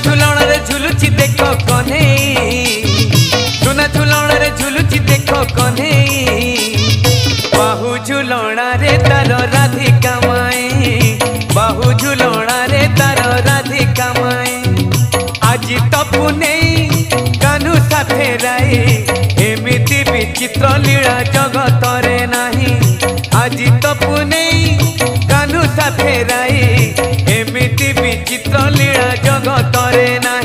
झुलण रे झुलुची देख कने सुना झुलण रे झुलुची देख कने बाहु झुलण रे तार राधिका माए बाहु झुलण रे तार राधिका माए आज तपु नहीं कानू साथे राई एमिति विचित्र लीला जगत रे नाही आज तपु नहीं कानू साथे राई एमिति विचित्र लीला जगत रे नाही।